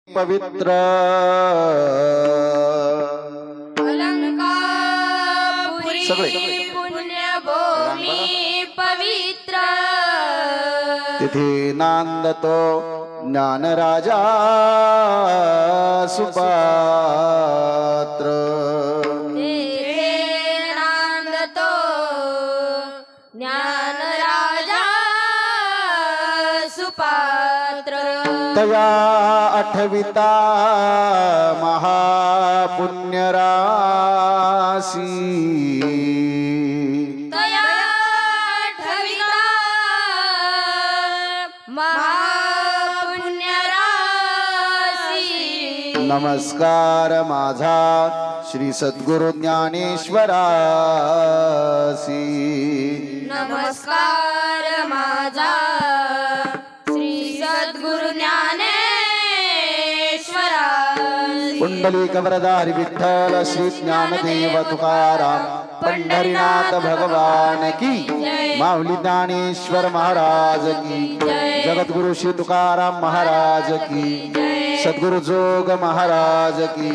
पवित्र अलंकापुरी पुण्यभूमी पवित्र तिथे नांदतो ज्ञानराजा सुपात्र तेथे नांदतो ज्ञानराजा सुपात्र तया आठविता महापुण्यराशी तया ठविता महापुण्यराशी नमस्कार माझा श्री सद्गुरु ज्ञानेश्वरासी नमस्कार माझा श्री सद्गुरु ज्ञानेश्वरा पुंडलिक वरदारी विठ्ठल श्री ज्ञानदेव तुकाराम पंढरीनाथ भगवान की माऊली ज्ञानेश्वर महाराज की जगद्गुरु श्री तुकाराम महाराज की सद्गुरु जोग महाराज की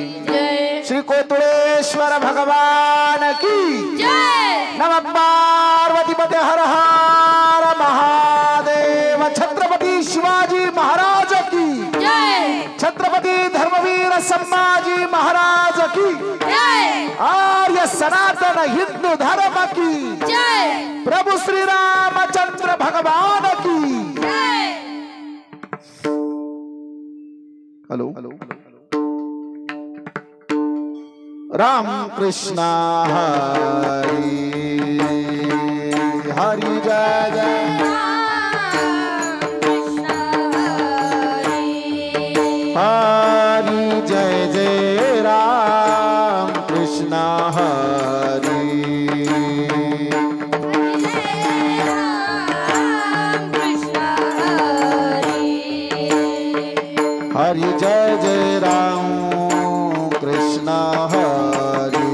श्री कोतुळेश्वर भगवान की नमः पार्वती पते हर हर महादेव छत्रपती शिवाजी महाराज की छत्रपती धर्मवीर संभाजी महाराज की आर्य सनातन हिंदू धर्म की प्रभु श्री रामचंद्र भगवान की हेलो राम कृष्ण हरि हरि जय जय हरि जय जय राम कृष्ण हरि हरि जय जय राम कृष्ण हरि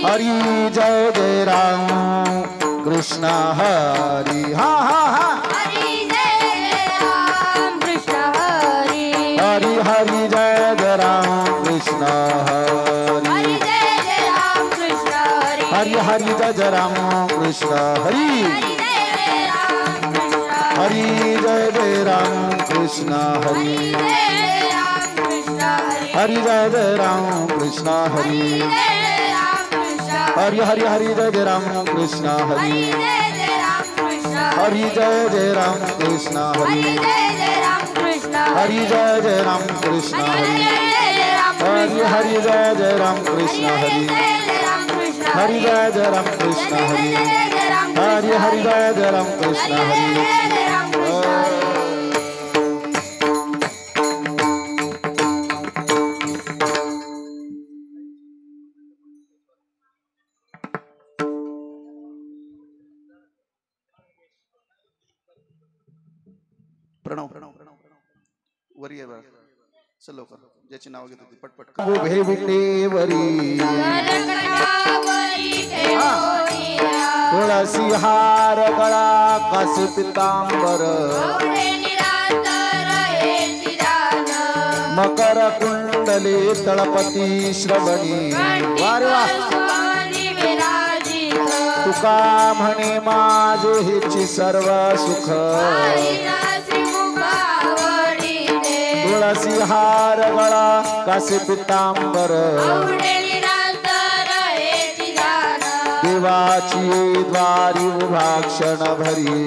हरि जय जय राम कृष्ण हरि हा हा हा हरि हरि जय जय राम कृष्ण हरि हरि हरि जय जय राम कृष्ण हरि हरि जय जय राम कृष्ण हरि हरि जय जय राम कृष्ण हरि हरि हरि हरि जय जय राम कृष्ण हरि हरि जय जय राम कृष्ण हरि हरि जय जय राम कृष्ण हरि हरि हरि जय जय राम कृष्ण हरि हरि जय जय राम कृष्ण हरि हरि हरि जय जय राम कृष्ण हरि प्रणव प्रणव प्रणव वरी आहे बरं चल लवकर ज्याची नाव घेत होती पटपट उभे विटेवरी तुळसी हार गळा कास पितांबर मकर कुंडले तळपती श्रवणी वारे वा तुका म्हणे माझे हेची सर्व सुख तुळसी हार गळा कासे पितांबर देवाची द्वारी उभा क्षण भरी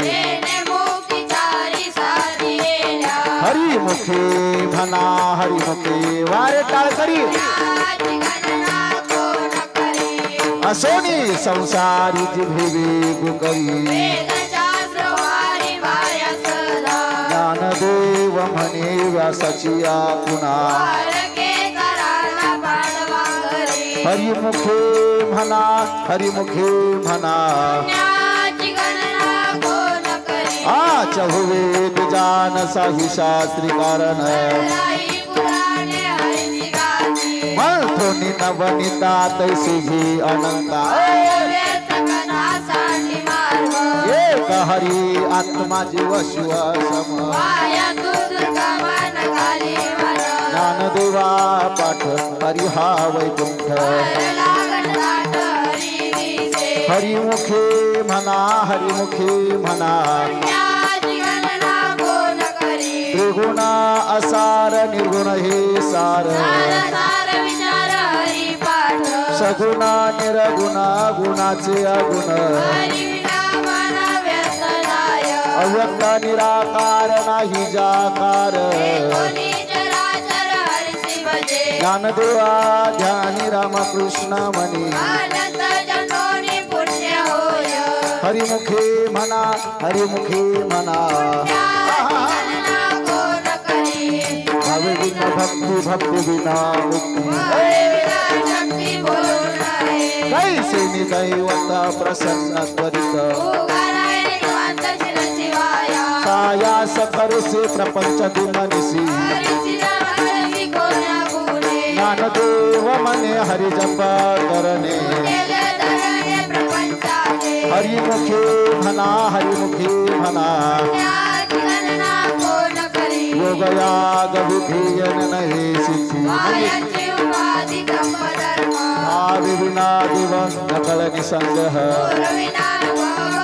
हरिमुखे म्हणा हरिमुखे वारे टाळ करी असोनी संसारी जिभे गुकरी ज्ञानदेव म्हणे व्यासाची पुन्हा हरिमुखे म्हणा हरिमुखे म्हणा चहुवेद जान साही शास्त्री कारण मथोनी नवनीता तैसी अनंता का हरी आत्मा जीव शिव सम माया तू दुर्गा मन काली मन ज्ञानदेवा पाठ हरी हा वैकुंठ लागण दाट हरी दिसे हरिमुखे म्हणा हरिमुखे म्हणा पुण्याची गणना कोण करी त्रिगुण असार निर्गुण हे सार सार सार विचार हरी पाठ सगुण निरगुण गुणाचे अगुण हरी विना मन व्यस्त नाय अव्यक्त निराकार नाही जाकार कोणी चराचर हरी भजे ज्ञानदेवा ध्यानी रामकृष्ण म्हणी अनंत जन्मोनी पुण्य होय हरिमुखे म्हणा हरिमुखे म्हणा गणना कोण करी भावे बिना भक्ती भक्ती बिना मुक्ती हरी विना शक्ती बोलून आहे कैसे दैवता प्रसन्न त्वरित उगाराय निवांत शिर शिवाया कायास करसे प्रपंच दिननिसी हरी शिरवरसी कोण्या गुणे ज्ञानदेव मने हरि जप करणे केले धरणे प्रपंचाचे हरिमुखे म्हणा हरिमुखे म्हणा पुण्याची गणना कोण करी योगयाग विधीयन नहे सिद्धी मायाची उपाधी ब्रह्मधर्म भावी विना दिव नकळ निसंदेह पूर्विना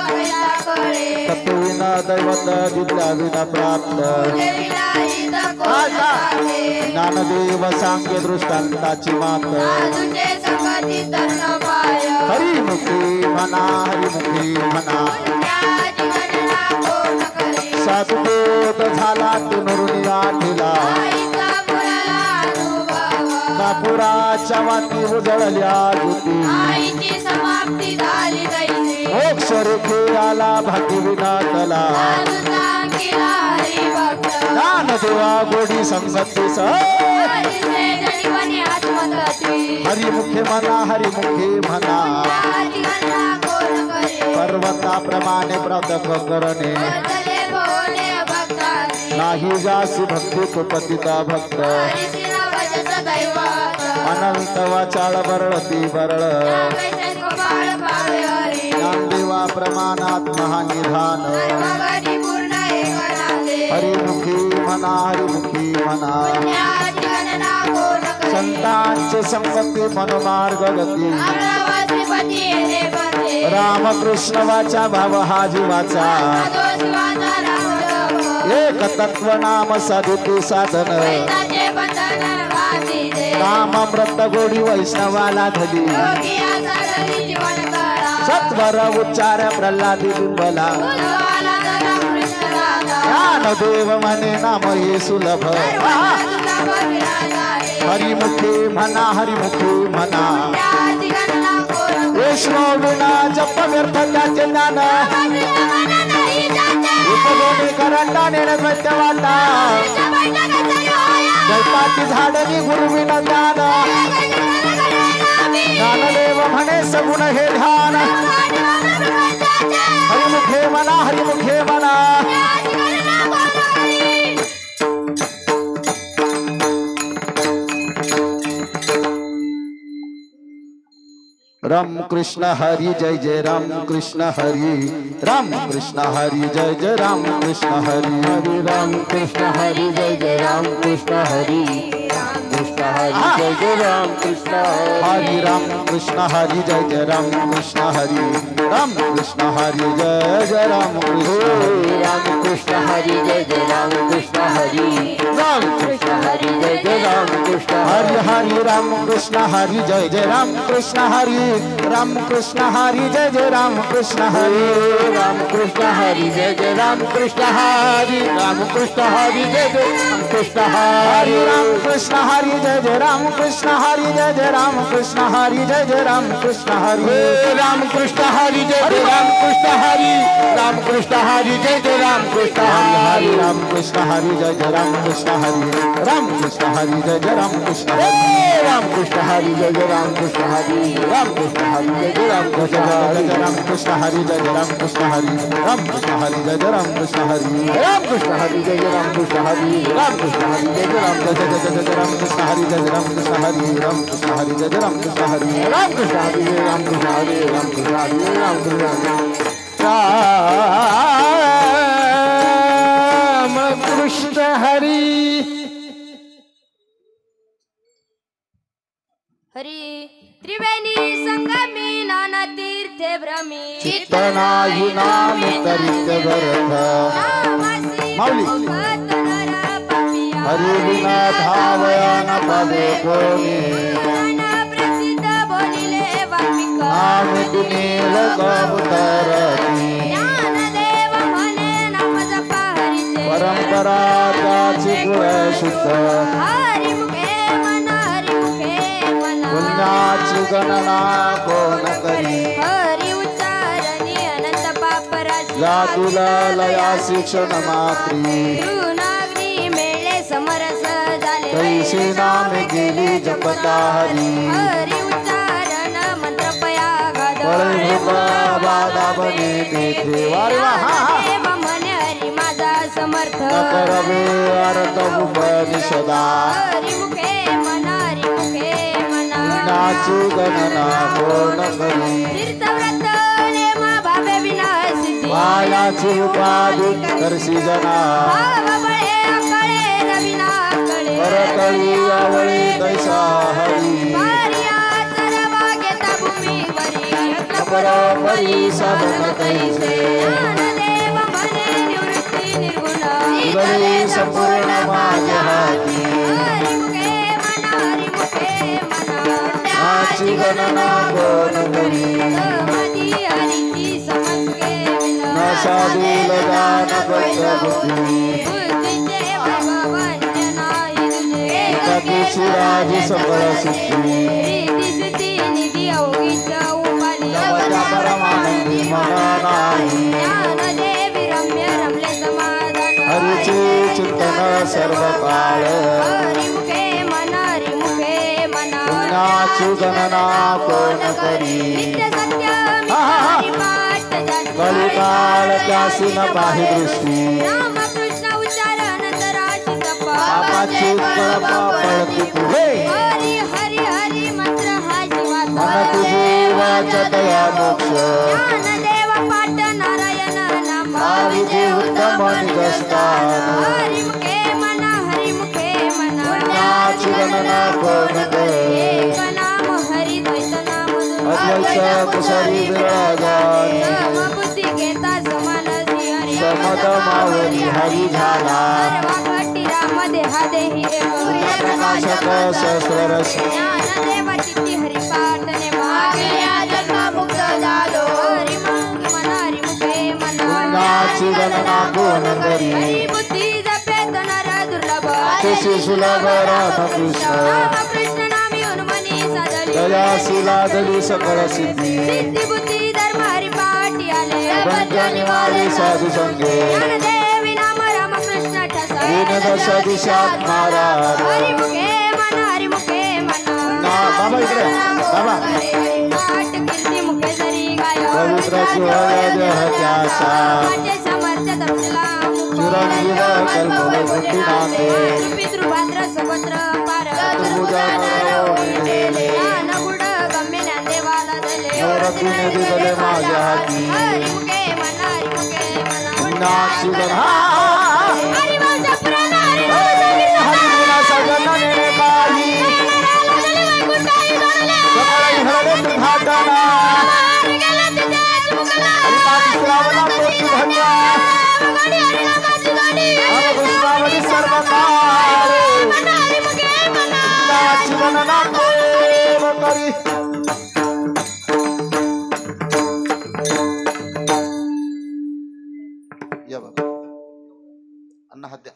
भया कळे तत्विना दैवत विद्या विना प्राप्त देवीला हित कोण आहे ज्ञानदेव सांगे दृष्टांताची मात साधूचे संगती तन्न पाय हरिमुखी म्हणा हरिमुखी म्हणा पुण्याची गणना कोण करी साधुबोध झाला तुनुरुनी आठिला आईचा मुलाला अनुभव कापुराच्या वाती उजळल्या ज्योती आईची समाप्ती झाली दैसे मोक्ष रेखे आला भाग्य विनातला साधू सांगितला हरिभक्त ज्ञानदेवा गोडी संगतीस हरीचे जनिवनी आत्मतत्वी हरिमुखे म्हणा हरिमुखे म्हणा पुण्याची गणना कोण करे पर्वताप्रमाणे प्रतक करणे बदले भोले भक्तांची नाही जासी भक्ती तो पतिता भक्त हरिशिरा भजत दैवत अनंत वाचाळ बरळती बरळ त्यावेळेस गोपाळ पावे हरी ज्ञानदेवा प्रमाणात महानिधान सर्वगणी पूर्ण एकनाथे हरिमुखी म्हणा हरिमुखी म्हणा पुण्याची गणना कोण करे संतांचे संपत्ती मनोमार्ग गती अमरावतीपती येणे बंदे रामकृष्ण वाचा भाव हा जीवाचा साधो शिवाचा रामजप एक तत्व नाम साधुते साधन वैताचे बंधन घातीचे नामामृत गोडी वैष्णवाला धली योगिया साधली जीवन कळा सत्वर उच्चार प्रल्हादी बिंबला उद्भवाला जरा कृष्ण राधा ज्ञानदेव म्हणे नाम हे सुलभ सर्वांना तुझा विराजा आहे हरिमुखे म्हणा हरिमुखे म्हणा पुण्याची गणना कोण करे वैष्णव विना जप व्यर्थ त्याचे ज्ञान कृष्ण मन नाही जाते उपदोनी करंडाने सत्य वाटा कृष्ण बैठक होया दैपाची झाडणी गुरुविन ज्ञान ज्ञानदेव म्हणे सगुण हे ध्यान हरिमुखे म्हणा हरिमुखे म्हणा राम कृष्ण हरी जय जय राम कृष्ण हरी राम कृष्ण हरी जय जय राम कृष्ण हरी हरी राम कृष्ण हरी जय जय राम कृष्ण हरी कृष्ण हरी जय जय राम कृष्ण हरी राम कृष्ण हरी जय जय राम कृष्ण हरी राम कृष्ण हरी जय जय राम कृष्ण हरी जय जय राम कृष्ण हरी राम कृष्ण हरी जय जय राम कृष्ण हरी हरी राम कृष्ण हरी जय जय राम कृष्ण हरी राम कृष्ण हरी जय जय राम कृष्ण हरी राम कृष्ण हरी जय जय राम कृष्ण हरी राम कृष्ण हरी जय जय राम कृष्ण हरी राम कृष्ण हरी जय जय राम कृष्ण हरी जय जय राम कृष्ण हरी जय जय राम कृष्ण हरी राम कृष्ण हरी जय जय राम कृष्ण हरी राम कृष्ण हरी जय जय राम कृष्ण हरी राम कृष्ण हरी जय जय राम कृष्ण हरी राम कृष्ण हरी जय जय राम कृष्ण हरी राम कृष्ण हरी जय जय राम कृष्ण हरी राम कृष्ण हरी जय जय राम कृष्ण हरी राम कृष्ण हरी जय जय राम कृष्ण हरी राम कृष्ण हरी जय जय राम कृष्ण हरी राम कृष्ण हरी जय जय राम कृष्ण हरी राम कृष्ण हरी जय जय राम कृष्ण हरी जय जय राम कृष्ण हरी राम कृष्ण हरी जय जय राम कृष्ण हरी राम कृष्ण हरी जय राम कृष्ण हरी राम कृष्ण हरी राम कृष्ण हरी राम कृष्ण हरी नाही नाम तरित व्यर्थ माऊली हरी बिना धावया न पावे कोणी नाम दुनील गवतरती परंपरा त्याची गुण शुद्ध पुण्याची गणना कोण करी या तुला लया शिक्षण मात्री कैसे नाम गेली जपता हरी बाधा बने देखे वारे समर्थ करवे अर्थ उपनिषदा नाची गणना कोण करी मायाची उपाधी करशी जना परतळी आवळी दैसा हरी परी साधन कैसे उदरी संपूर्ण माझ्या हाती नाची गणना कोण करी न साधील दान बुद्धी राजी सकळ सिद्धी परमानंदी मना नाही हरीचे चिंतन सर्व काळ पुण्याची गणना कोण करी कलिकाळ त्यासी न पाहि दृष्टी पापाची कळपा पळती पुढे मन तुझी वाचतया मोक्ष आविधी उत्तम निगस्तान पुण्याची गणना कोण करी अद्वैत कुसरी विराजानी समद मावली हरी झाला प्रकाशक सहस्ररस पुण्याची गणना कोण करी तुझी सुलभ रामकृष्ण दयाशिला दली सकळ सिद्धी निवारी साधू संगे दीनदश दिशात महाराज बाबा इकडे बाबा पवित्र देहत्यासा चिरंजीव कल्पले बुद्धिनाथे नवरत्ने दिले माझ्या हाती पुण्याची गणना अन्न हत्या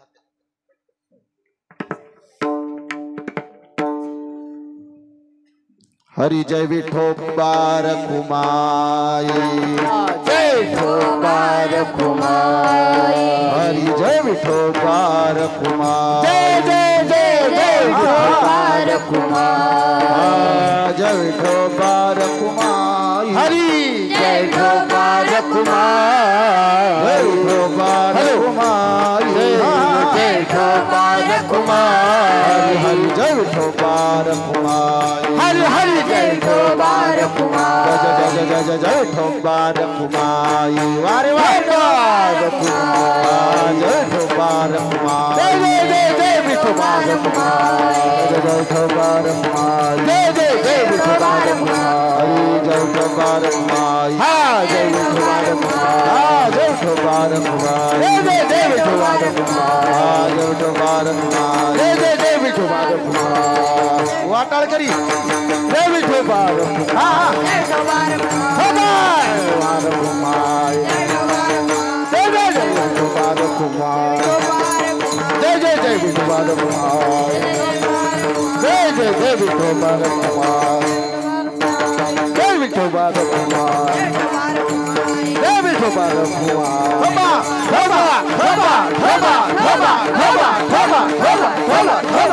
हरी जय विठोबार कुमाई जय विठोबार कुमाई हरी जय विठोबार कुमाई जय जय जय जय विठोबार कुमाई जय विठोबार कुमाई हरी जय विठोबार कुमाई जय विठोबार कुमाई जय विठोबार कुमाई हरी जय विठोबार कुमाई हरी हरी जय विठोबार कुमाई जय जय जय जय विठोबार कुमाई वारे वारे कुमाई जय विठोबार कुमाई जय जय जय विठोबार कुमाई जय विठोबार कुमाई जय जय जय विठोबार कुमाई जय विठोबार रखुमाई हा जय विठोबा रखुमाई हा जय विठोबा रखुमाई जय जय विठोबा रखुमाई हा जय विठोबा रखुमाई जय जय जय विठोबा रखुमाई वाटाळ करी जय विठोबा रखुमाई हा जय विठोबा रखुमाई जय जय जय विठोबा रखुमाई जय जय जय विठोबा रखुमाई जय जय जय विठोबा रखुमाई जय विठोबा रखुमाई जय विठोबा रखुमाई हबा हबा हबा हबा हबा हबा हबा हबा हबा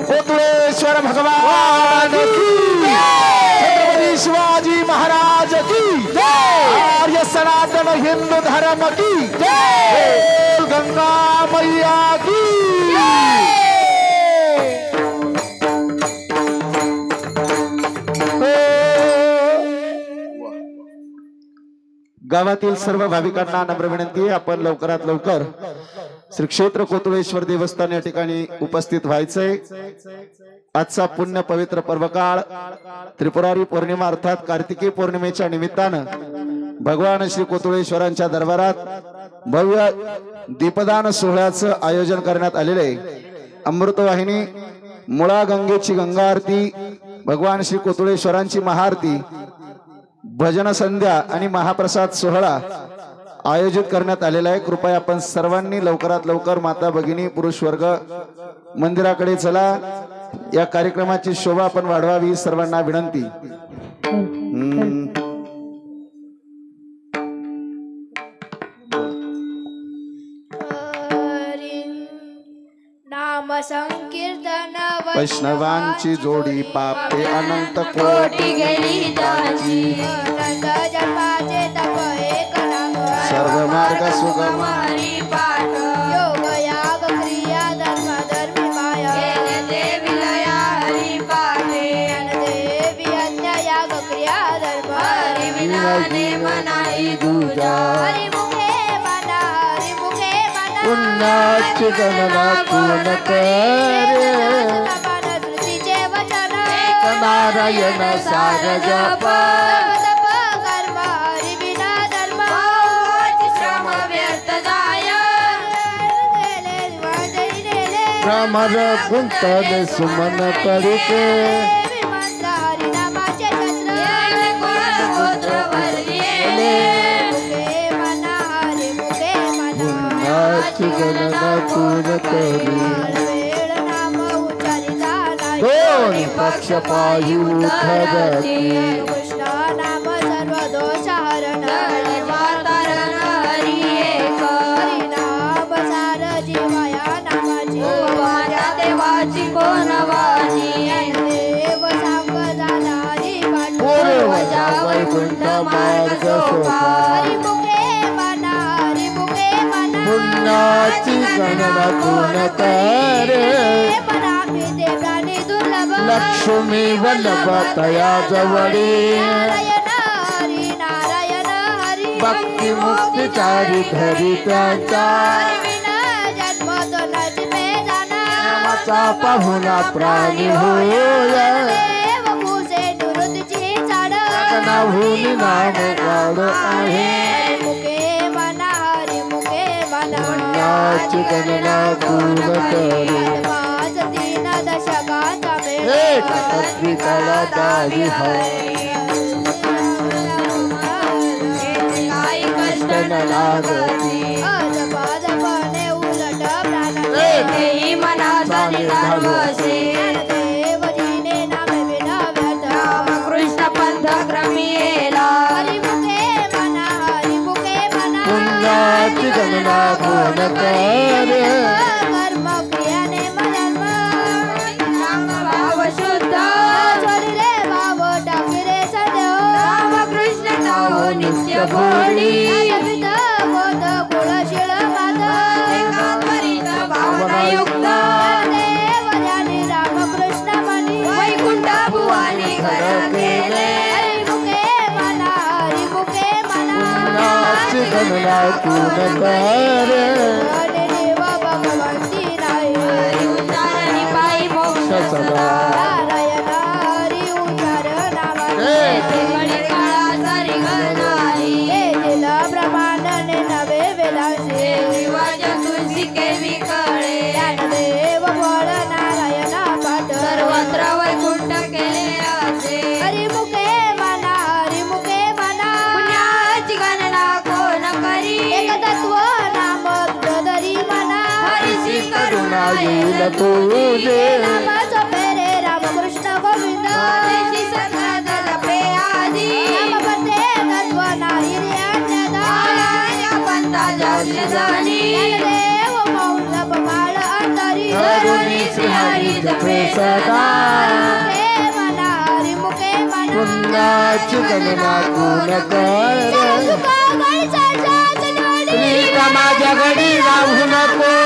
कोतुळेश्वर भगवान की छत्रपती शिवाजी महाराज की आर्य सनातन हिंदू धर्म की गंगा मैया की गावातील सर्व भाविकांना नम्र विनंती आहे, आपण लवकरात लवकर श्री क्षेत्र कोतुळेश्वर देवस्थान या ठिकाणी उपस्थित व्हायचंय। आजचा पुण्य पवित्र पर्वकाळ त्रिपुरारी पौर्णिमा अर्थात कार्तिकी पौर्णिमेच्या निमित्तानं भगवान श्री कोतुळेश्वरांच्या दरबारात भव्य दीपदान सोहळ्याचं आयोजन करण्यात आलेले आहे। अमृतवाहिनी मुळा गंगेची गंगा आरती, भगवान श्री कोतुळेश्वरांची महाआरती, भजन संध्या आणि महाप्रसाद सोहळा आयोजित करण्यात आलेला आहे। कृपया आपण सर्वांनी लवकरात लवकर माता भगिनी पुरुष वर्ग मंदिराकडे चला, या कार्यक्रमाची शोभा आपण वाढवावी सर्वांना विनंती। नाम संकीर्तन वैष्णवांची जोडी पापे अनंत कोटी गेली त्यांची अनंत जन्माचे तप एक नाम सर्व मार्ग सुगम हरी पाठ योग याग क्रिया धर्म धर्मी माया केले देवी लया हरी पाठे देवी यज्ञ याग क्रिया धर्म हरी विनाने मनाई दूजा हरी मुखे मना हरी मुखे मना पुण्याची गणना पूर्ण करे नारायण सार जप कर्म हरी विना धर्म श्रम व्यर्थ जाय रामर गुंतन सुमन करिते हरी नामाचे छत्र मना हरी मुखे मना पुण्याची गणना पूर्ण करी दोन्ही पक्ष पायी उठरती कृष्ण नाम सर्व दोष हरण वातारण हरी एक हरी नाम सार जीवाया नामाची माझ्या देवाची कोण वाणी देव सांग झाला हरी पूर्व वैकुंठ मार्ग सोपा हरी मुखे मना हरी मुखे मना पुण्याची गणना पूर्ण करे लक्ष्मी वल्लभ तया जवळी हरी नारायण हरी भक्ती मुक्ती चारी धरी त्यांचा जन्मोदनाची नामाचा पाहुणा प्राणी होय नाहून नाम वाढ आहे मुखे मना हरी मुखे मना पुण्याची गणना पूर्ण करे दशकाचा एक पत्रिकाला दावी है कष्ट न लागती उलट तेही मनाचा निर्धावसे देवजीने नाम विना व्यर्थ कृष्ण पंथ क्रमिला हरी मुखे मना हरी मुखे मना पुण्याची गणना पूर्ण करे कर्म क्रियाने भाव शुद्ध चोरीले भाव टाकिरे सदैव राम कृष्ण नाव नित्य बोली बोध कुळशीळ माध एकांतरित भावनायुक्त देव ज्ञानी राम कृष्ण मनी वैकुंठ भुवानी घर केले हरी मुखे मना हरी मुखे मना नाकून कर देव भगवंती नाही उच्चारणी पायी मोक्ष सदा नारायण हरी उच्चार नावाने गणे काळाचा रिंगण नाही येथील ब्रह्मांडने नवे वेलांचे विवाज तुलसी केवी कळे ज्ञानदेव बोल नारायण पाठ सर्वत्र वैकुंठ केले असे हरिमुखे म्हणा हरिमुखे म्हणा पुण्याची गणना कोण करी एक तत्व नाम धरी म्हणा हरिची करुणा येईल तुझे नाम जपे रे रामकृष्ण गोविंद देशी सतत जपे आधी नाम पते तत्व नाही रे अन्यथा पंथाच्या जनी ज्ञानदेव मौन जप माळ अंतरी करुणी श्री हरी जपे सदा हरिमुखे म्हणा हरिमुखे म्हणा पुण्याची गणना कोण कर तुका गणिताच्या चलवडी माझ्या घडी राहू नको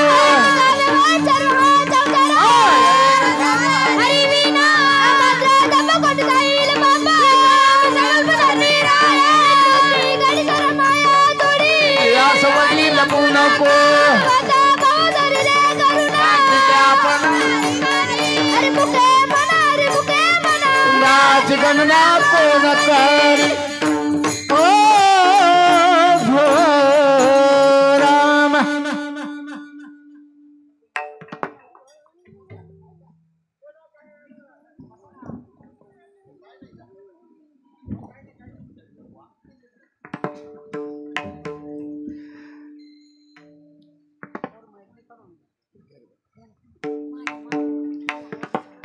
यास वडी लपू नको नाच गणना कोण कर ओ भो राम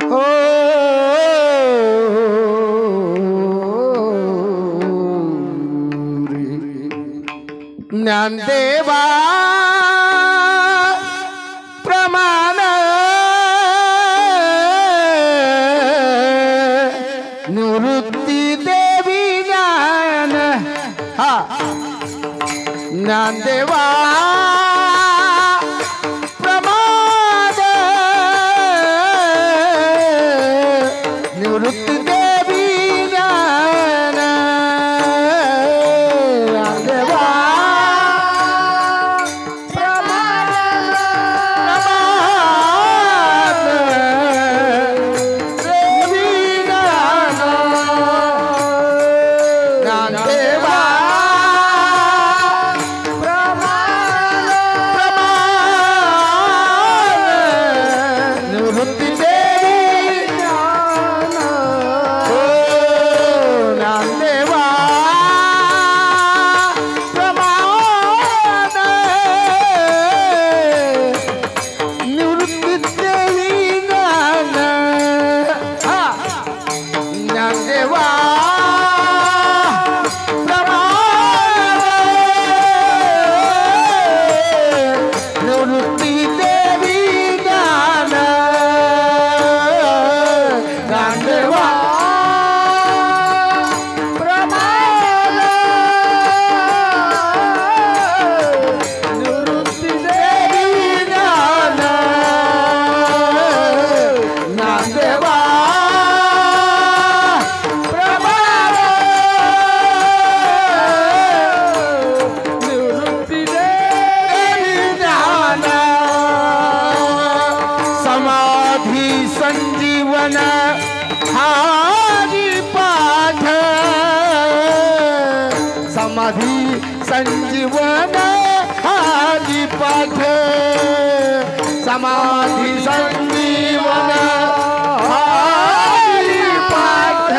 हो ज्ञानदेवा प्रमाण निवृत्ती देवी ज्ञान हा ज्ञानदेवा प्रमाण निवृत्ती देवी ज्ञान ज्ञानदेवा समाधी संजीवन हाजी पाठ समाधी संजीवन हाजी पाठ समाधी संजीवन हाजी पाठ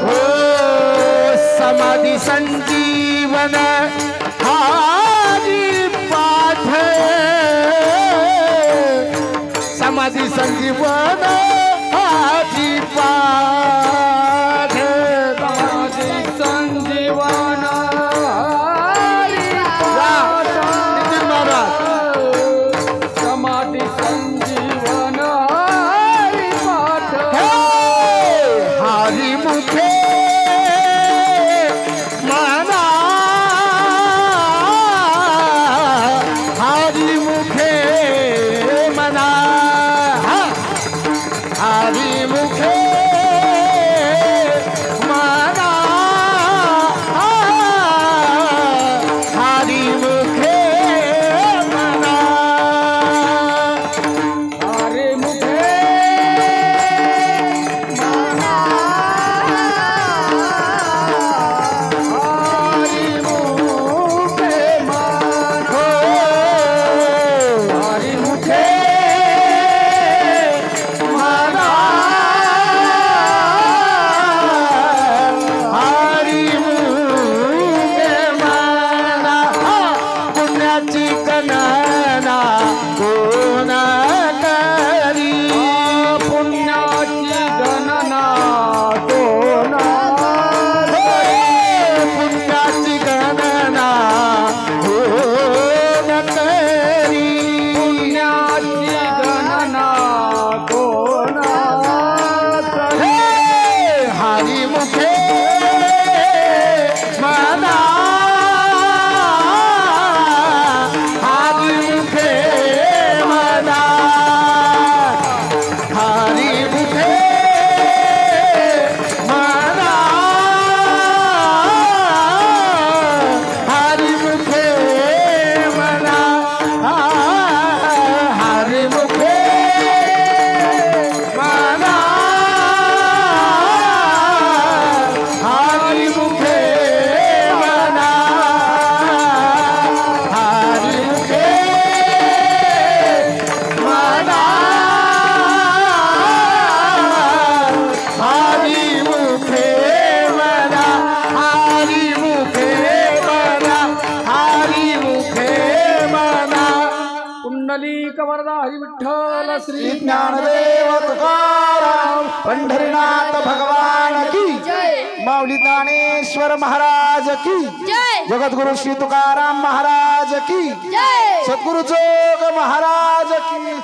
हो समाधी संजीवन हाजी पाठ समाधी संजीवन हाजी पाठ समाधी संजीवन हाजी पाठ नितीन महाराज समाधी संजीवन हाजी पाठ हारी मुखे मना हारी मुखे मना पुंडलिक वरदा हरी विठ्ठल श्री ज्ञानदेव तुकाराम पंढरीनाथ भगवान की माऊली ज्ञानेश्वर महाराज की जगद्गुरु श्री तुकाराम महाराज की सद्गुरु जोग महाराज की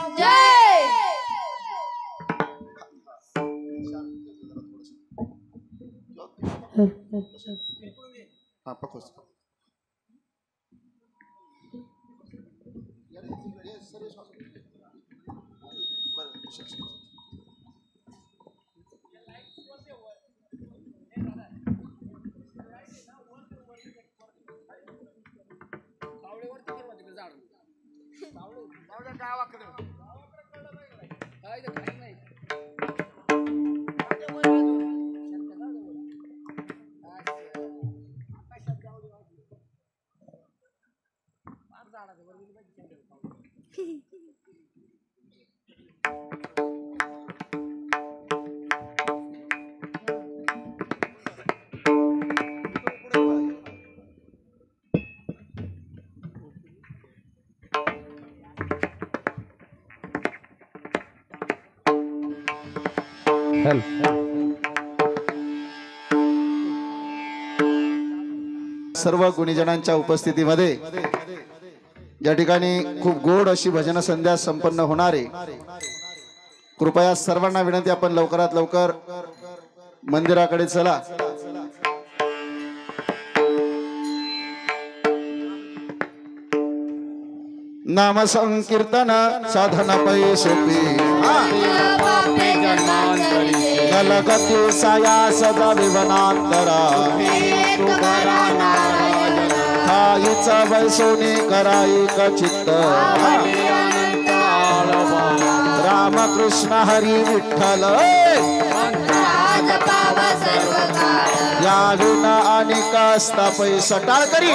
सर्व गुणीजनांच्या उपस्थितीमध्ये या ठिकाणी खूप गोड अशी भजन संध्या संपन्न होणारे कृपया सर्वांना विनंती आपण लवकरात लवकर मंदिराकडे चला नाम संकीर्तन साधन पै सोपी नलगती साया सदा विवनांतरा हाईचा वैसोनी कराई चित्त रामकृष्ण हरी विठ्ठल या विना अनेक असता पैसा टाळ करी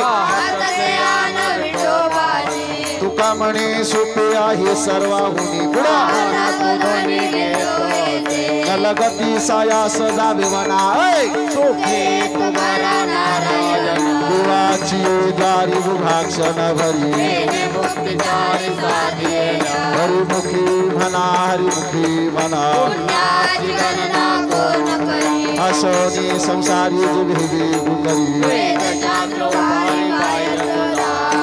तुका म्हणे सोपे आहे सर्वाहुनी गुणा नलगती साया सदा विवना गुळाची दारी विभाक्षण भरी हरिमुखी म्हणा हरिमुखी म्हणा असोनी संसारी जिभेबी गुकरी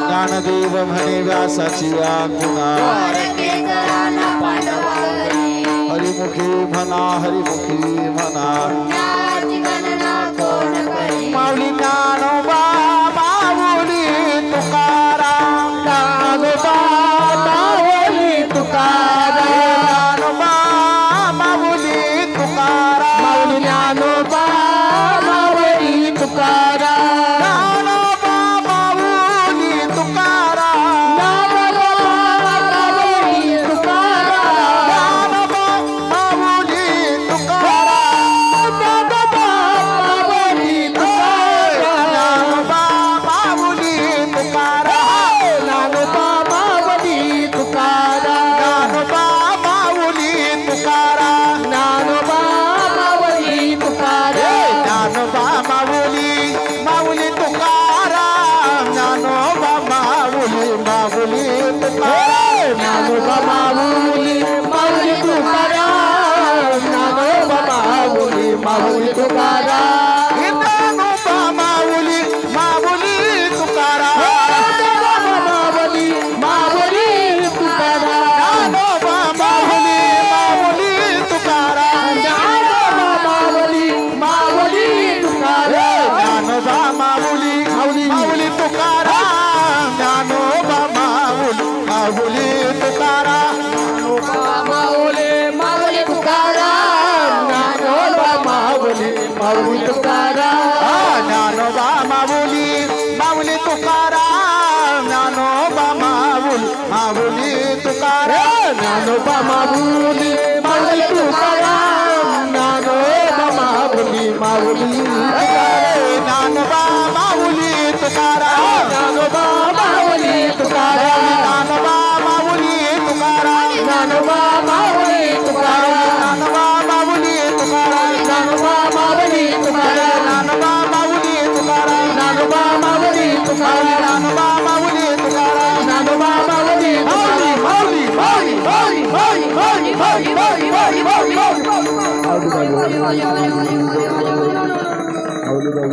ज्ञानदेव म्हणे व्यासाची आकुणा हरिमुखी म्हणा हरिमुखी म्हणा माऊली ज्ञानोबा माऊली तुकाराम ज्ञानोबा माऊली तुकाराम ज्ञानोबा माऊली तुकाराम माऊली ज्ञानोबा माऊली तुकाराम ज्ञानोबा माऊली तुकाराम ज्ञानोबा माऊली तुकाराम ज्ञानोबा माऊली तुकाराम ज्ञानोबा माऊली तुकाराम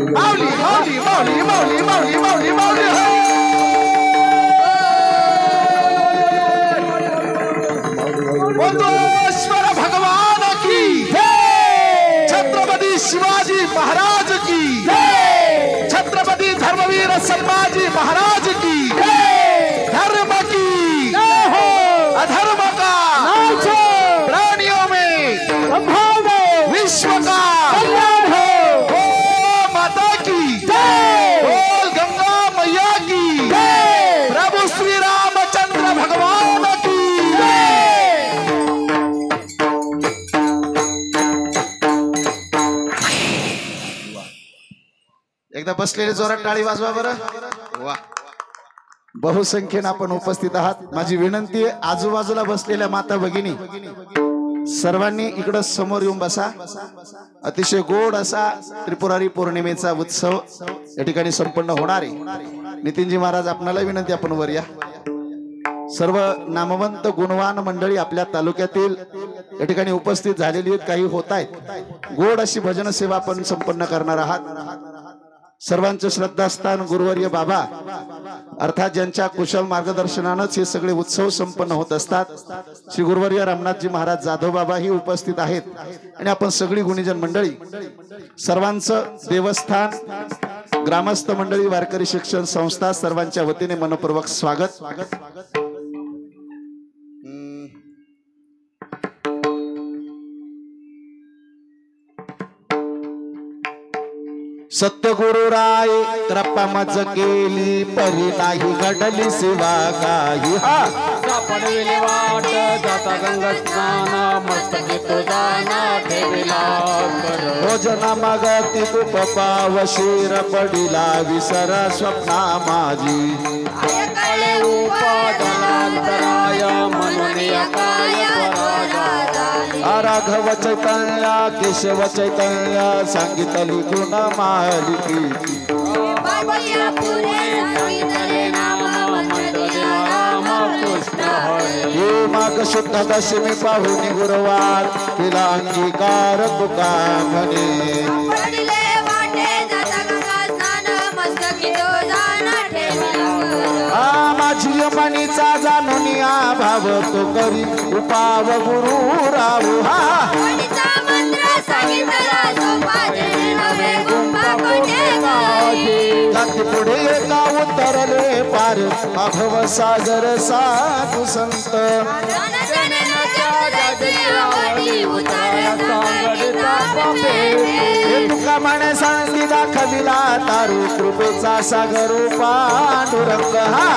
माऊली माऊली माऊली माऊली माऊली माऊली माऊली बोलेश्वर भगवान की छत्रपति शिवाजी महाराज की छत्रपति धर्मवीर संभाजी महाराज की धर्म की अधर्म का प्राणियों में विश्व का कल्याण हो माता की बोल गंगा मैया की प्रभु श्री रामचंद्र भगवान की एकदा बसलेले जोरात टाळी वाजवा बरं वा बहुसंख्येने आपण उपस्थित आहात माझी विनंती आहे आजूबाजूला बसलेल्या माता भगिनी सर्वांनी इकडं समोर येऊन बसा अतिशय गोड असा त्रिपुरारी पौर्णिमेचा उत्सव या ठिकाणी संपन्न होणार आहे नितीनजी महाराज आपणाला विनंती आपण वर या सर्व नामवंत गुणवान मंडळी आपल्या तालुक्यातील या ठिकाणी उपस्थित झालेली आहेत काही होत आहेत गोड अशी भजन सेवा आपण संपन्न करणार आहात सर्वांचं श्रद्धास्थान गुरुवर्य बाबा अर्थात ज्यांच्या कुशल मार्गदर्शनानंच हे सगळे उत्सव संपन्न होत असतात श्री गुरुवर्य रामनाथजी महाराज जाधव बाबा ही उपस्थित आहेत आणि आपण सगळी गुणीजन मंडळी सर्वांचं देवस्थान ग्रामस्थ मंडळी वारकरी शिक्षण संस्था सर्वांच्या वतीने मनपूर्वक स्वागत सत्यगुरुराय कृपा मज केली परी नाही घडली सेवा काही हा सापडविले वाट जाता गंगा स्नान मस्तकी तुझा ना ठेविला भोजना मगती तूप पाव शिर पडिला विसर स्वप्ना माझी काळे उपादनांतराय म्हणून काय राघव चैतन्य केशव चैतन्य सांगितली गुण मालिकी हे माग शुद्ध दशमी पाहुणी गुरुवार तिला अंगीकार तुका म्हणे माझी मणीचा जाणून भाव तो करी उपाव गुरु राहू हा जाती पुढे एका उतरले पार माधव सागर साधू संत तुका म्हणे सांगी दाखविला तारू कृपेचा सागर पांडुरंग हा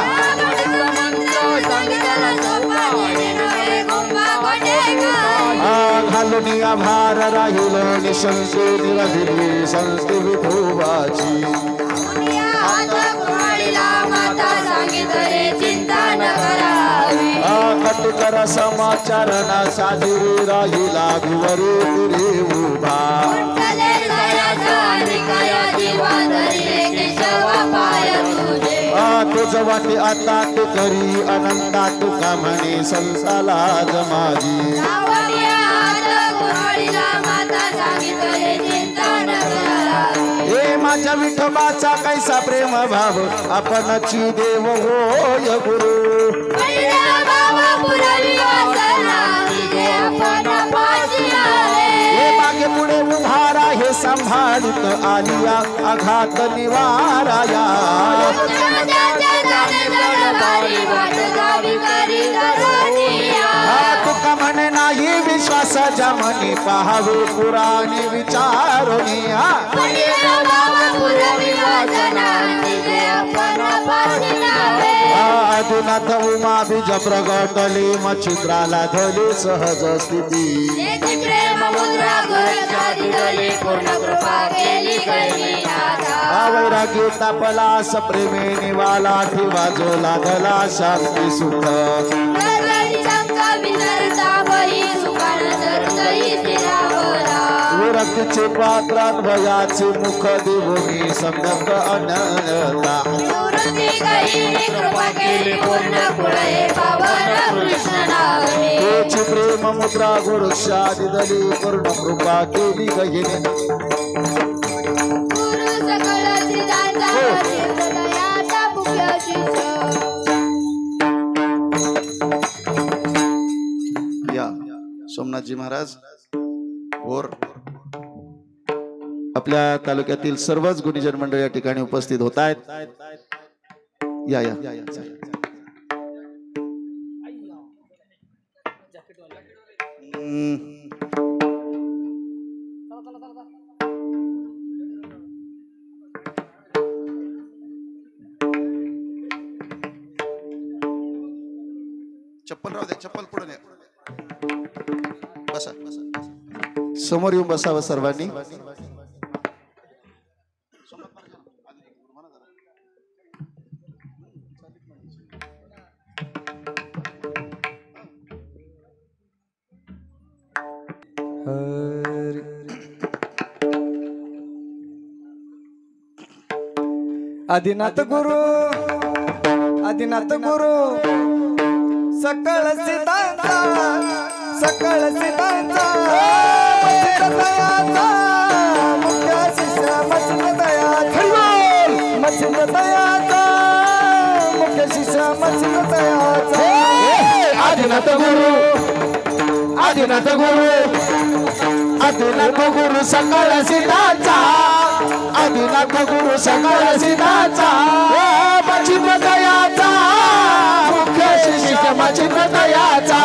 घालून आभार राहील निशंके निरधिरी संत विठोबाची कटकर समाचारणा साजरी राहिला गुवरे पुरे उभा तुझ वाटे आता तू करी अनंता तुका म्हणे संसाला जमाजी हे माझ्या विठोबाचा कैसा प्रेम भाव आपणची देव होय गुरु हे मागे पुढे उभारा हे सांभाळत आलिया आघात निवाराया तुका म्हणे नाही विश्वास जमनी पाहावे पुराणी विचारोनी आदिनाथ उमा बीज प्रगटली मच्छिद्राला धली सहज स्थिती वैरागी तापलास प्रेमे निवाला ठेवा जो लागला शांती सुख भक्तीचे पात्रात भयाचे मुख देवोनी सम्यक अनन्यता निवृत्ती करीने कृपा केली पूर्ण कुळे पावन कृष्ण नामे तोची प्रेम मुद्रा गुरुक्षादी दली पूर्ण कृपा केली गहिने गुरु सकळ सिद्धांचा हृदयाचा मुख्य शिष्य या सोमनाथजी महाराज और आपल्या तालुक्यातील सर्वच गुणीजन मंडळ या ठिकाणी उपस्थित होत आहेत. या या चप्पल राहू दे, चप्पल पुढे नाही. बसा समोर येऊन बसावं सर्वांनी. आदिनाथ गुरु सकळ सिद्धांचा मुख्य शिष्य मच्छिंद्र दयाचा मुख्य शिष्य मच्छिंद्र दयाचा आदिनाथ गुरु सकळ सिद्धांचा आदिनाथ गुरु सकळ सिद्धांचा मच्छिंद्र दयाचा मुख्य शिष्य मच्छिंद्र दयाचा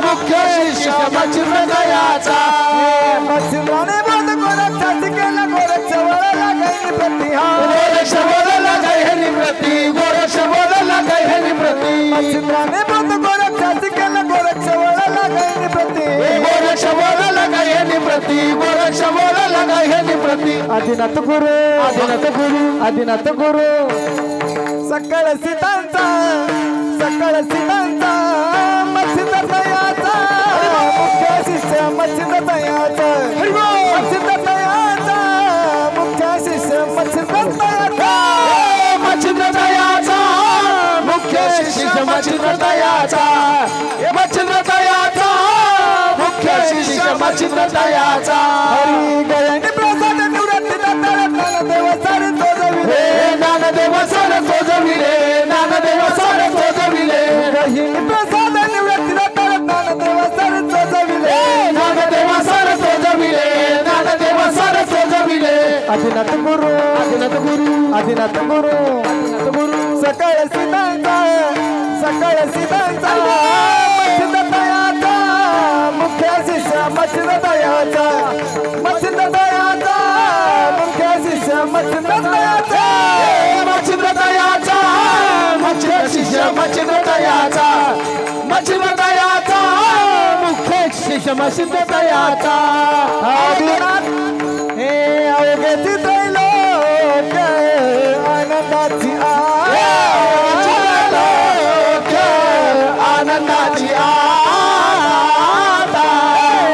मुख्य शिष्य मच्छिंद्र दयाचा मच्छिंद्राने बोध गोरक्षाची केला गोरक्ष वळला गैनी प्रति गोरक्ष बोलला गैनी प्रति गोरक्ष बोलला गैनी प्रति मच्छिंद्राने बोध गोरक्षाची केला गोरक्ष वळला गैनी प्रति गोरक्ष बोलला गैनी प्रति गोरक्ष बोलला गैनी प्रति आदिनाथ गुरु सकळ सिद्धांचा मच्छिंद्र दयाचा मुख्य शिष्य मच्छिंद्र दयाचा मुख्य शिष्य मच्छिंद्र दयाचा मच्छिंद्र दयाचा मुख्य शिष्य मच्छिंद्र दयाचा मुख्य शिष्य मच्छिंद्र दयाचा हरी गयानी प्रसाद निवृत्ती ज्ञानदेव सारे सोजविले ज्ञानदेव सारे सोजविले ज्ञानदेव सारे सोजविले गहिनी प्रसाद निवृत्ती ज्ञानदेव सारे सोजविले ज्ञानदेव सारे सोजविले ज्ञानदेव सारे सोजविले आदिनाथ गुरु सकळ सिद्धांचा मच्छिंद्र दयाचा मुख्य शिष्य मच्छिंद्र दयाचा मुख्य शिष्य मच्छिंद्र दयाचा मच्छिंद्र दयाचा मुख्य शिष्य मच्छिंद्र दयाचा मुख्य शिष्य मच्छिंद्र दयाचा आदिनाथ हे अवघे त्रैलोक्य आनंदाची आनंदाची आता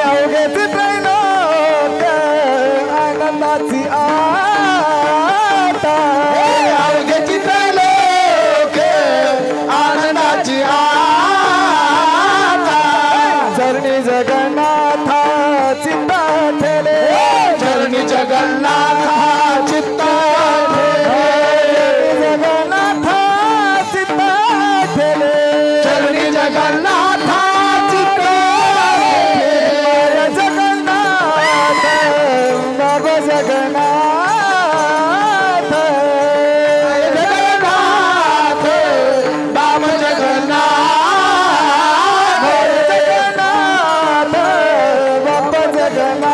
अवघे त्रैलोक्य आनंदाची आता अवघेची त्रैलोक आनंदाची आता चरणी जगन्नाथा चित्ता ठेले चरणी जगन्नाथ चित्ता जगन्नाथ चित्ता ठेले चरणी जगन्नाथ चित्ता जगन्नाथ बाबा जगन्नाथ जगन्नाथ बाबा जगन्नाथ जगन्नाथ बाबा जगन्नाथ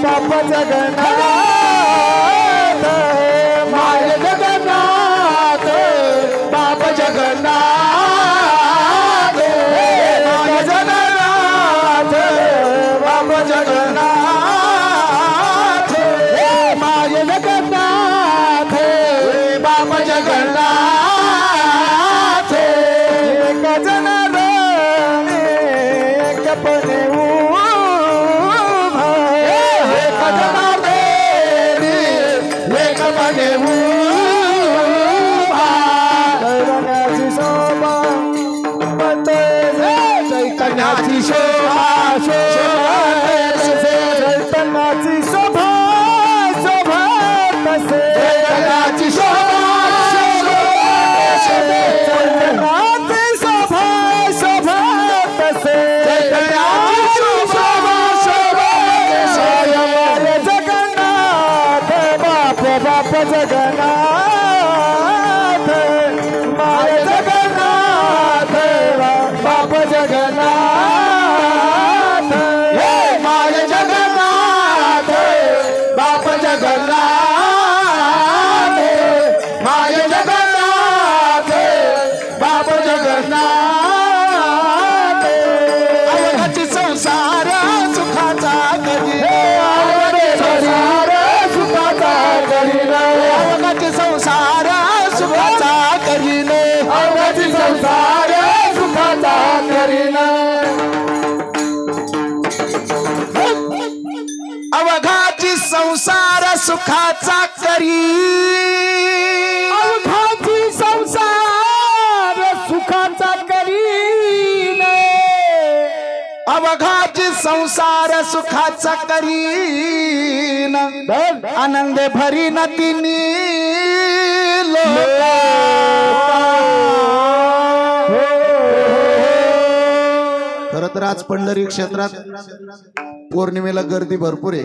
बाप जगन्नाथ माय जगन्नाथ बाप जगन्नाथ माय जगन्नाथ बाप जगन्नाथ माय जगन्नाथ बाप जगन्नाथ एक जनार्दन एक पणे उभा एक जनार्दन एक पणे उभा चैतन्याची शोभा पते चैतन्याची शोभा चैतन्याची शोभा शोभा तसे चैतन्याची शोभा चैतन्याची शोभा शोभा तसे चैतन्याची शोभा माय जगन्नाथ बाप बाप जगन्नाथ माय जगन्नाथ बाप जगन्नाथ माय जगन्नाथ बाप जगन्नाथ माय जगन्नाथ बाप जगन्नाथ अवघाची संसार सुखाचा करी संसार सुखाचा करीन अवघाची संसार सुखाचा करीन अवघाची संसार सुखाचा करीन अवघाची संसार सुखाचा करी अवघाची संसार सुखाचा करीन अवघाची संसार सुखाचा करीन आनंद भरीन तिनी खर तर आज पंढरी क्षेत्रात पौर्णिमेला गर्दी भरपूर आहे.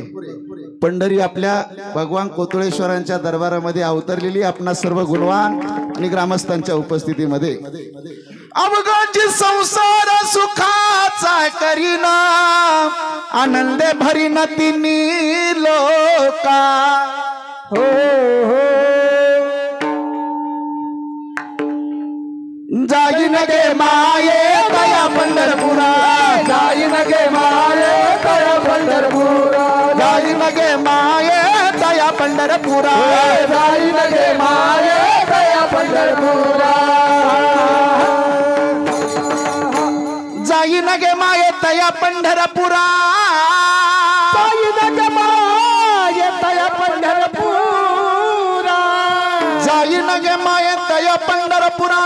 पंढरी आपल्या भगवान कोतुळेश्वरांच्या दरबारामध्ये अवतरलेली आपणा सर्व गुणवान आणि ग्रामस्थांच्या उपस्थितीमध्ये अवघाची संसार सुखाचा करीना आनंद भरीन तिनी लोका हो हो जाईन गे माये तया पंढरपुरा जाईन गे माये तया पंढरपुरा जाईन गे माये तया पंढरपुरा जाईन गे माये तया पंढरपुरा जाईन गे माये तया पंढरपुरा जाईन गे माये तया पंढरपुरा जाईन गे माये तया पंढरपुरा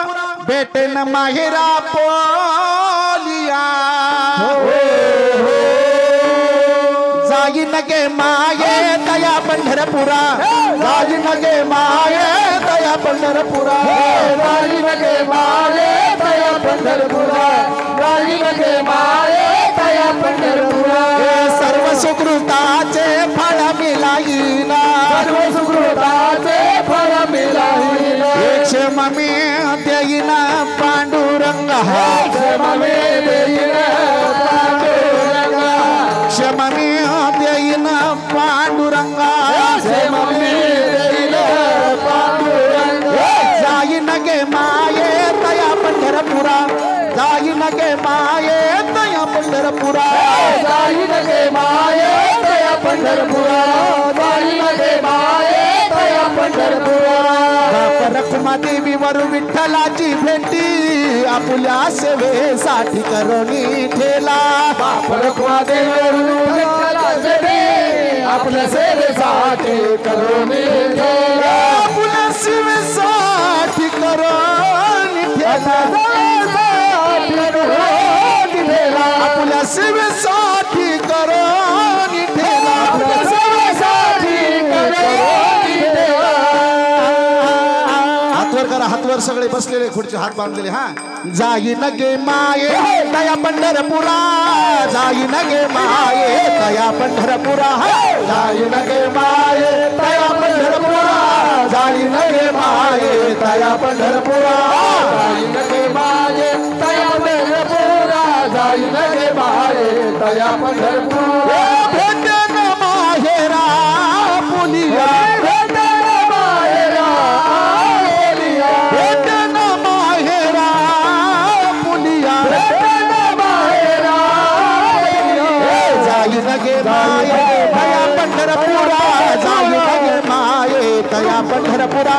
बेटेन माहेरा पोलिया जाईन गे माये तया पंढरपुरा जाईन गे माये तया पंढरपुरा जाईन गे माये तया पंढरपुरा जाईन गे माये तया पंढरपुरा सर्व सुकृताचे फळ मिलाईना सर्व सुकृताचे फळ मिलाईना क्षेम मी देईन पांडुरंग क्षेम मी देईन पांडुरंग क्षेम मी देईन पांडुरंग क्षेम मी देईन पांडुरंग जाईन गे माये तया पंढरपुरा जाईन गे माये तया पंढरपुरा जाईन गे माये तया पंढरपुरा जाईन गे माये तया पंढरपुरा रखुमा देवी वर विठ्ठलाची भेटी आपुल्या सेवेसाठी करोनी ठेला बाप रखुमा देवी वर विठ्ठलाची भेटी आपल्या सेवेसाठी करोनी ठेला आपुल्या सेवेसाठी करोनी ठेला आपल्या सेवेसाठी करोनी ठेला आपल्या सेवेसाठी करोनी ठेला हातवर करा हातवर सगळे बसलेले खुर्ची हात बांधलेले हा जाईन गे माये तया पंढरपुरा जाईन गे माये तया पंढरपुरा जाईन गे माये तया पंढरपुरा जाईन गे माये तया पंढरपुरा जाईन गे माये तया पंढरपुरा जाईन गे माये तया पंढरपुरा भेटन माहे पंढरपुरा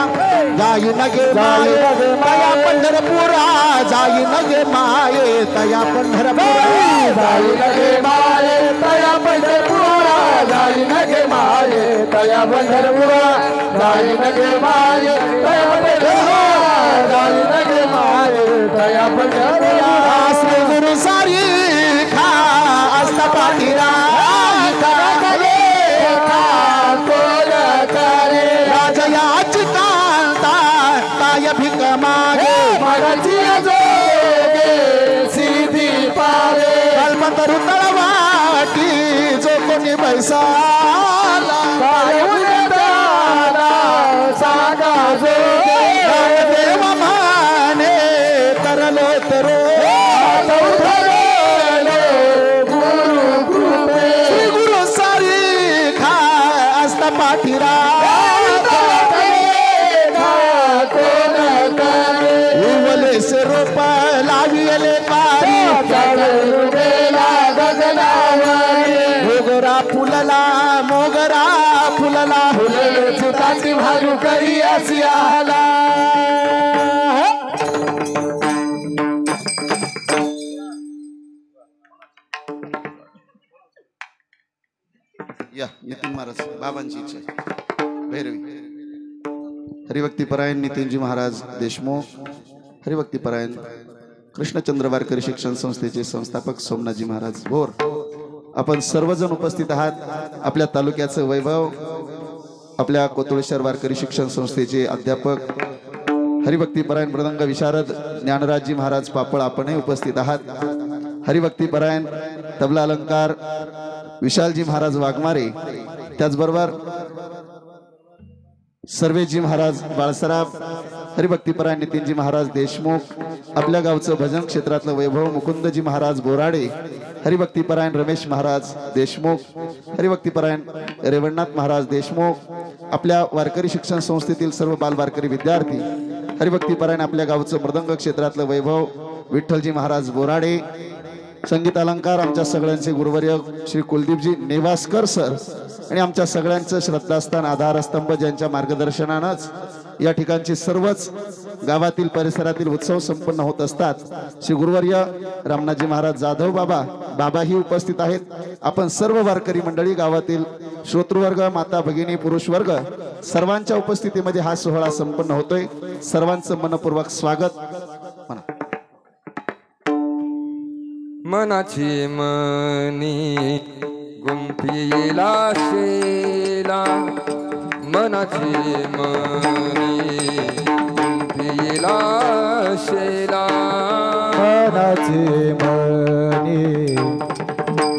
जाई नगे माये तया पंढरपुरा जाई नगे माये तया पंढरपुरा जाई नगे माये तया पंढरपुरा जाई नगे माये तया पंढरपुरा जाई नगे माये तया पंढरपुरा जाई नगे माये तया पंढरपुरा श्री गुरु सारी खा असता पाठीरा राजयाची ताय भिक मागे सीधी पारे कल्पतरु तळवाटी जो कोणी बैसाला सागा जो देव माने तरलो तरो श्री गुरु सारी खा असता पाठीरा से रूप लाविले पारी मोगरा फुलला चिताची भारू करी असी आला या नितीन महाराज बाबांची इच्छा भैरवी हरिभक्तीपरायण नितीनजी महाराज देशमुख हरिभक्तीपरायण कृष्णचंद्र वारकरी शिक्षण संस्थेचे संस्थापक सोमनाथजी महाराज भोर आपण सर्वजण उपस्थित आहात आपल्या तालुक्याचं वैभव आपल्या कोतुळेश्वर वारकरी शिक्षण संस्थेचे अध्यापक हरिभक्तीपरायण मृदंग विशारद ज्ञानराजजी महाराज पापळ आपणही उपस्थित आहात हरिभक्तीपरायण तबला अलंकार विशालजी महाराज वाघमारे त्याचबरोबर सर्वेजी महाराज बाळसराफ हरिभक्तीपरायण नितीनजी महाराज देशमुख आपल्या गावचं भजन क्षेत्रातलं वैभव मुकुंदजी महाराज बोराडे हरिभक्तीपरायण रमेश महाराज देशमुख हरिभक्तीपरायण रेवणनाथ महाराज देशमुख आपल्या वारकरी शिक्षण संस्थेतील सर्व बाल वारकरी विद्यार्थी हरिभक्तीपरायण आपल्या गावचं मृदंग क्षेत्रातलं वैभव विठ्ठलजी महाराज बोराडे संगीत अलंकार आमच्या सगळ्यांचे गुरुवर्य श्री कुलदीपजी नेवासकर सर आणि आमच्या सगळ्यांचं श्रद्धास्थान आधारस्तंभ ज्यांच्या मार्गदर्शनानंच या ठिकाणचे सर्वच गावातील परिसरातील उत्सव संपन्न होत असतात श्री गुरुवर्य रामनाथजी महाराज जाधव बाबाही उपस्थित आहेत आपण सर्व वारकरी मंडळी गावातील श्रोतृवर्ग माता भगिनी पुरुष वर्ग सर्वांच्या उपस्थितीमध्ये हा सोहळा संपन्न होतोय सर्वांचं मनपूर्वक स्वागत म्हणा मनाची मनी गुंफिला शेला मनाची मनी गुंफिला शेला मनाची मनी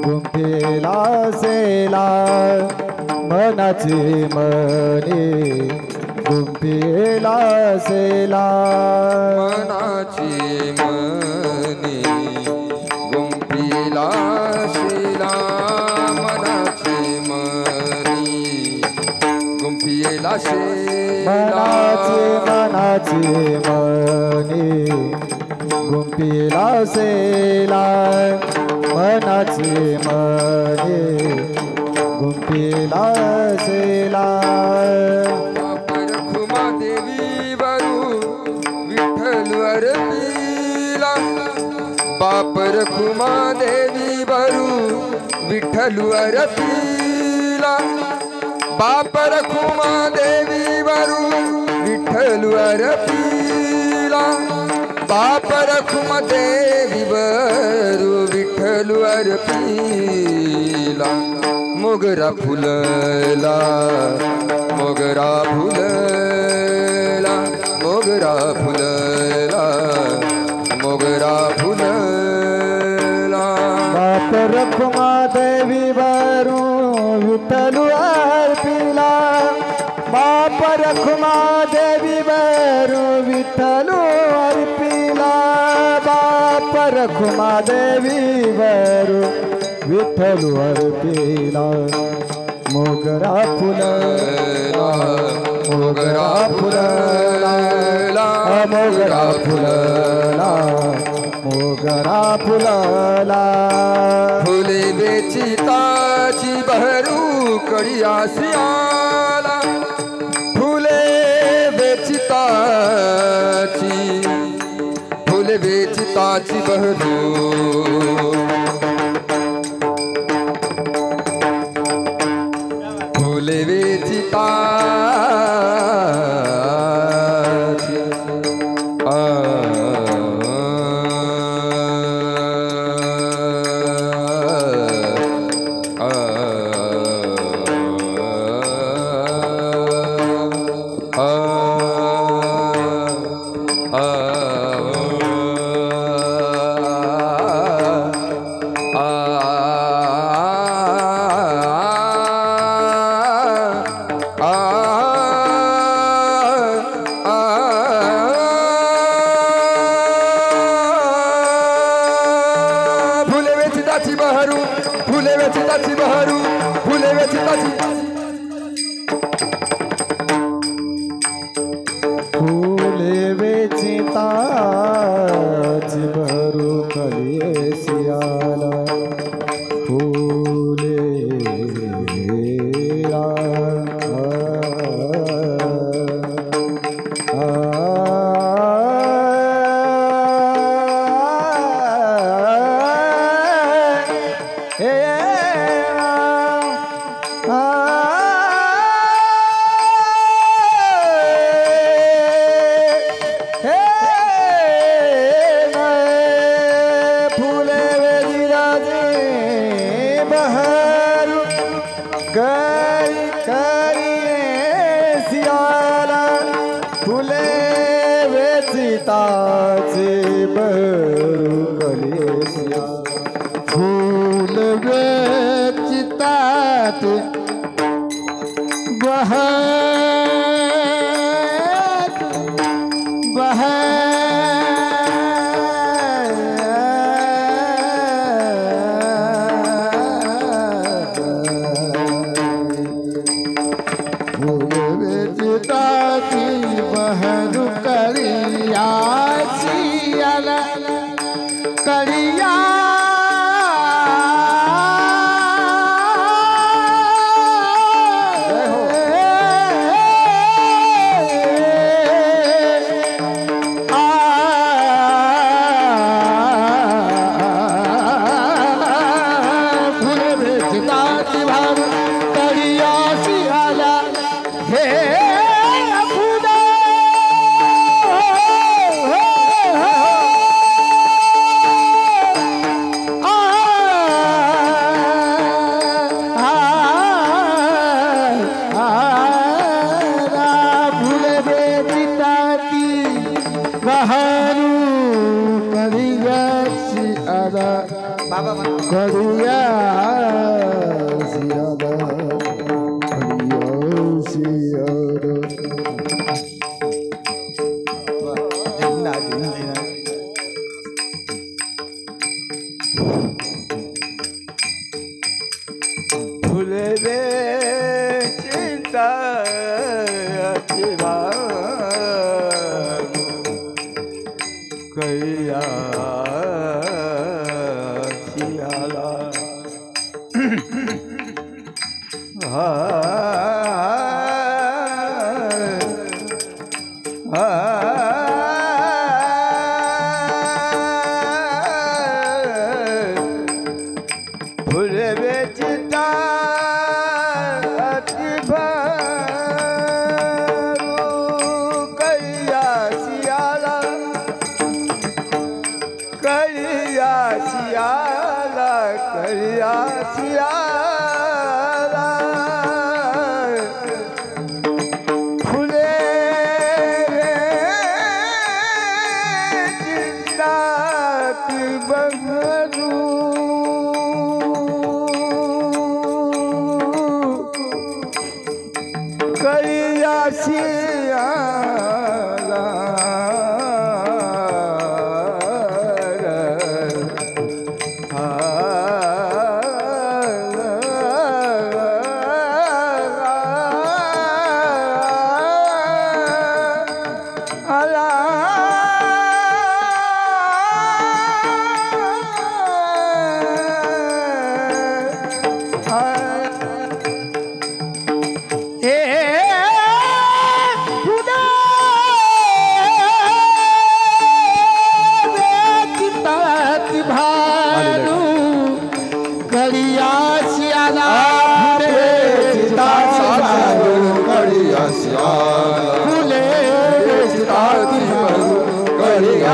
गुंफिला शेला मनाची मनी गुंफिला शेला मनाची मनी गुंफिला शेला मनाची मनी गुंफिला शेला मनाची मनी गुंफिला शेला मनाची मनी गुंफिला शेला रखुमा देवी बरू विठ्ठल अरपीला बाप रखुमा देवी बरू विठ्ठल अरपीला बाप रखुमा देवी बरू विठ्ठल अरपीला बाप रखुमा देवी बरू विठ्ठल अरपीला मोगरा फुलला मोगरा फुलला मोगरा फुलला मोगरा फुलला बाप रखुमा देवी बरू विठ्ठल अर्पिला बाप रखुमा देवी बरू विठ्ठल अर्पिला बाप रखुमा देवी बरू विठ्ठल अर्पिला मोगरा फुलला मोगरा फुलला मोगरा फुलला मोगरा फुलला फुले बेचिताची बहरू कडिया सियाला फुले फुले वेचिताची बहरू फुले वेचिताची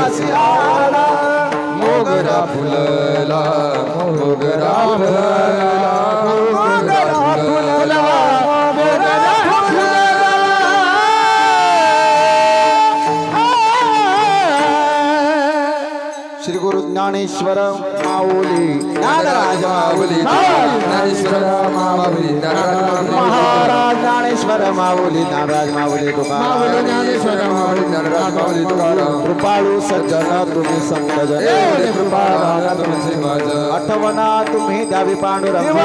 दासी आला मोगरा फुलला मोगरा फुलला मोगरा फुलला मोगरा फुलला श्री गुरु ज्ञानेश्वर माऊली ज्ञानराज माऊली ज्ञानेश्वर माऊली महाराज ज्ञानेश्वर माऊली ज्ञानराज माऊली तुकाराम ज्ञानेश्वर माऊली ज्ञानराज माऊली तुकाराम कृपाळू सज्जन तुम्ही संत जन कृपादान तुमचे माझं आठवणा तुम्ही द्यावी पांडुरंग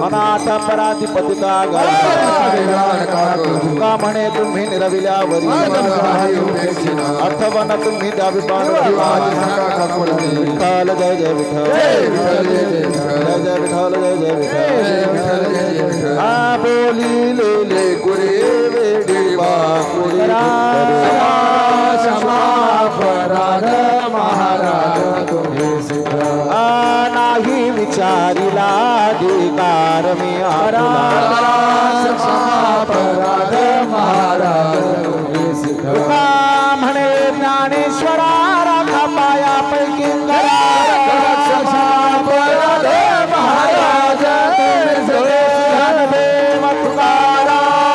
अनाथ अपराधी पतिता तुका म्हणे तुम्ही निरविल्यावरी आठवणा तुम्ही द्यावी पांडुरंग विठ्ठल जय जय विठ्ठल जय जय विठ्ठल जय जय विठ्ठल आ बोली ले गुरे वेडी बापुरी क्षमापराध महाराज तुम्ही सिद्ध नाही विचारिला अधिकार मी क्षमापराध महाराज तुम्ही सिद्ध म्हणे ज्ञानेश्वरा राखा पायापैकी क्षमापराध महाराज देव तुकाराम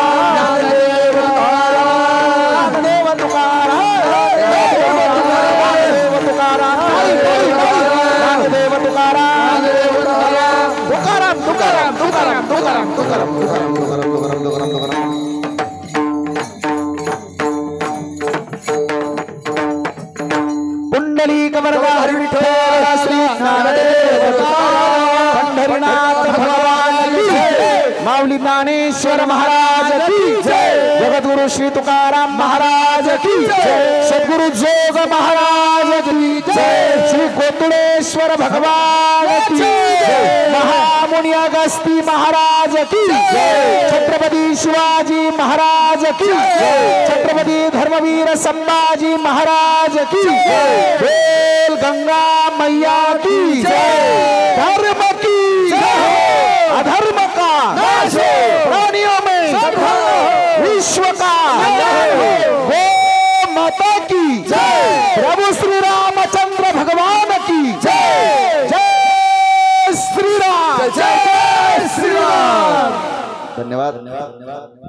देव तुकाराम देव तुकाराम देव तुकाराम तुकाराम तुकाराम तुकाराम तुकाराम तुकाराम तुकाराम तुकाराम तुकाराम तुकाराम पुंडलिक वरदा हरि विठ्ठल श्री ज्ञानदेव पंढरीनाथ भगवान की जय माऊली ज्ञानेश्वर महाराज की जय जगद्गुरु श्री तुकाराम महाराज की जय सद्गुरु जोग महाराज की जय श्री गोतुळेश्वर भगवान की जय महामुनि अगस्ती महाराज की जय छत्रपती शिवाजी महाराज की जय छत्रपती धर्मवीर संभाजी महाराज की जय बोल गंगा मैया की जय धर्म की जय अधर्म का नाश हो प्राणियों में विश्व का गो माता की जय प्रभु श्री रामचंद्र भगवान की जय जय श्री राम जय श्री राम धन्यवाद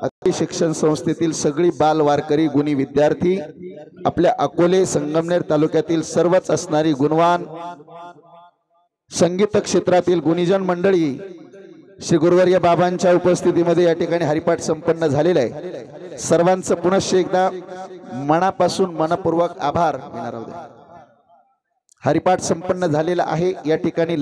अति शिक्षण संस्थेतील सगळी बाल वारकरी गुणी विद्यार्थी आपल्या अकोले संगमनेर तालुक्यातील सर्वच असणारी गुणवान संगीत क्षेत्रातील गुणीजन मंडळी श्री गुरुवर्य बाबांच्या उपस्थितीमध्ये या ठिकाणी हरिपाठ संपन्न झालेला आहे। सर्वांचं पुनश्च एकदा मनापासून मनपूर्वक आभार. हरिपाठ संपन्न झालेला आहे या ठिकाणी.